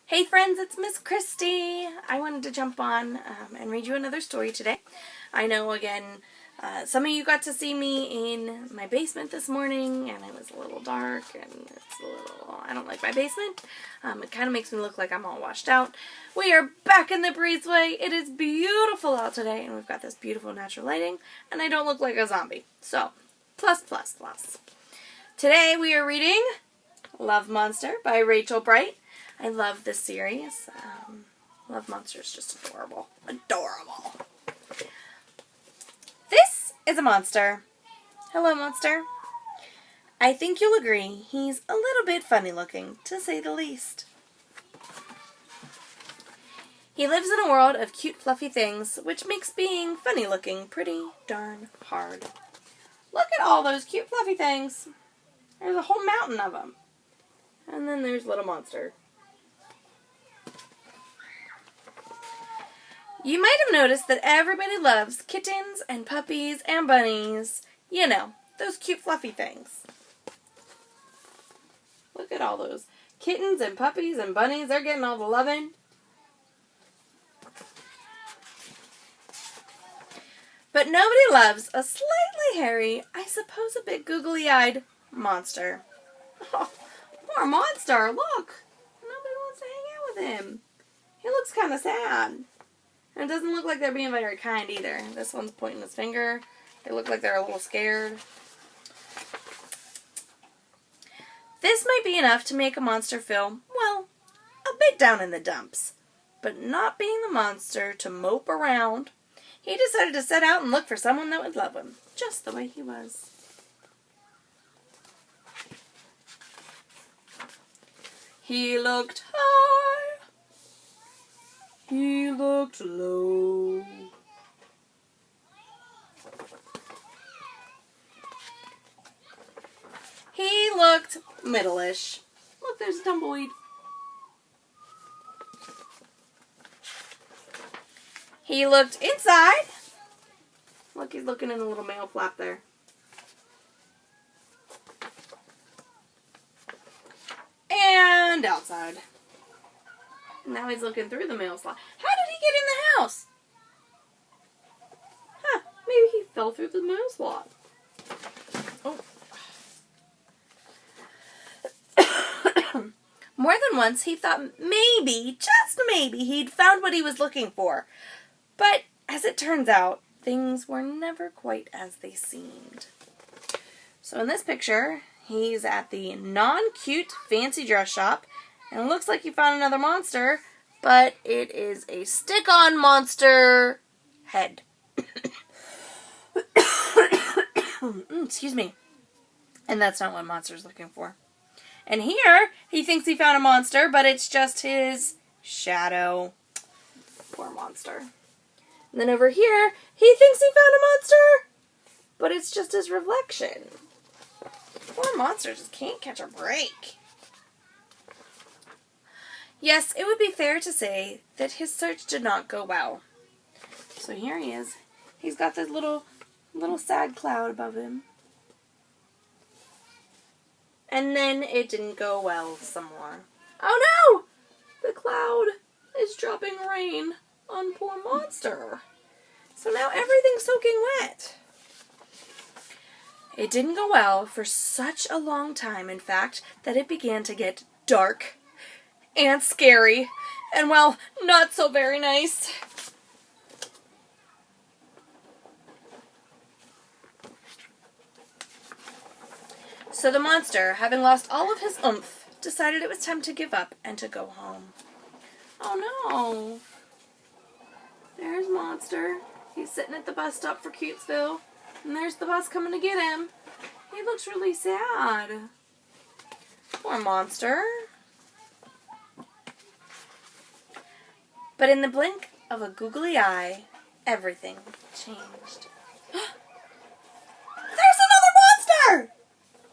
Hey friends, it's Miss Christy. I wanted to jump on and read you another story today. I know, again, some of you got to see me in my basement this morning, and it was a little dark, and it's a little, I don't like my basement. It kind of makes me look like I'm all washed out. We are back in the breezeway. It is beautiful out today, and we've got this beautiful natural lighting, and I don't look like a zombie. So, plus, plus, plus. Today we are reading Love Monster by Rachel Bright. I love this series. Love Monster is just adorable. Adorable. This is a monster. Hello, monster. I think you'll agree he's a little bit funny looking, to say the least. He lives in a world of cute, fluffy things, which makes being funny looking pretty darn hard. Look at all those cute, fluffy things. There's a whole mountain of them. And then there's little monster. You might have noticed that everybody loves kittens and puppies and bunnies. You know, those cute fluffy things. Look at all those kittens and puppies and bunnies. They're getting all the loving. But nobody loves a slightly hairy, I suppose a bit googly-eyed monster. Oh, poor monster, look. Nobody wants to hang out with him. He looks kind of sad. And it doesn't look like they're being very kind either. This one's pointing his finger. They look like they're a little scared. This might be enough to make a monster feel, well, a bit down in the dumps. But not being the monster to mope around, he decided to set out and look for someone that would love him, just the way he was. He looked high. He looked low. He looked middle-ish. Look, there's a tumbleweed. He looked inside. Look, he's looking in the little mail flap there. And outside. Now he's looking through the mail slot. How did he get in the house? Huh, maybe he fell through the mail slot. Oh. More than once he thought maybe, just maybe, he'd found what he was looking for. But as it turns out, things were never quite as they seemed. So in this picture, he's at the non-cute fancy dress shop. And it looks like you found another monster, but it is a stick-on monster head. Excuse me. And that's not what monster's looking for. And here, he thinks he found a monster, but it's just his shadow. Poor monster. And then over here, he thinks he found a monster, but it's just his reflection. Poor monster just can't catch a break. Yes, it would be fair to say that his search did not go well. So here he is. He's got this little sad cloud above him. And then it didn't go well some more. Oh no! The cloud is dropping rain on poor monster. So now everything's soaking wet. It didn't go well for such a long time, in fact, that it began to get dark and scary, and well, not so very nice. So the monster, having lost all of his oomph, decided it was time to give up and to go home. Oh no. There's monster. He's sitting at the bus stop for Cutesville, and there's the bus coming to get him. He looks really sad. Poor monster. But in the blink of a googly eye, everything changed. There's another monster!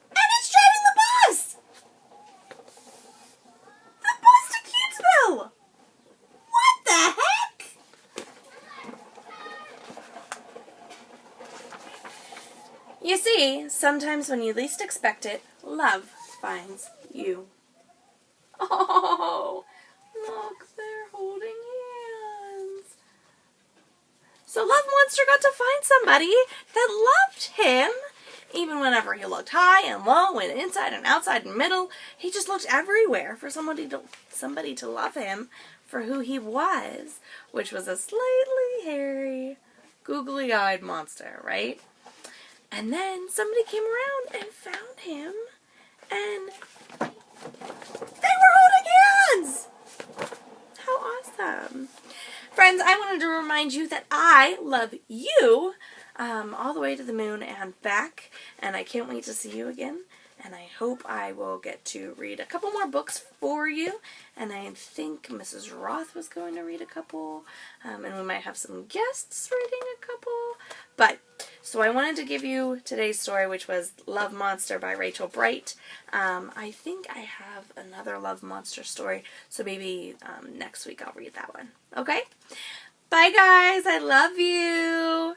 And it's driving the bus! The bus to Cutesville! What the heck? You see, sometimes when you least expect it, love finds you. Oh, got to find somebody that loved him. Even whenever he looked high and low and inside and outside and middle, he just looked everywhere for somebody to love him for who he was, which was a slightly hairy, googly-eyed monster, right? And then somebody came around and found him, and they were holding hands! How awesome. Friends, I wanted to remind you that I love you all the way to the moon and back, and I can't wait to see you again, and I hope I will get to read a couple more books for you, and I think Mrs. Roth was going to read a couple, and we might have some guests reading a couple, but, so I wanted to give you today's story, which was Love Monster by Rachel Bright. I think I have another Love Monster story, so maybe next week I'll read that one, okay? Bye guys, I love you!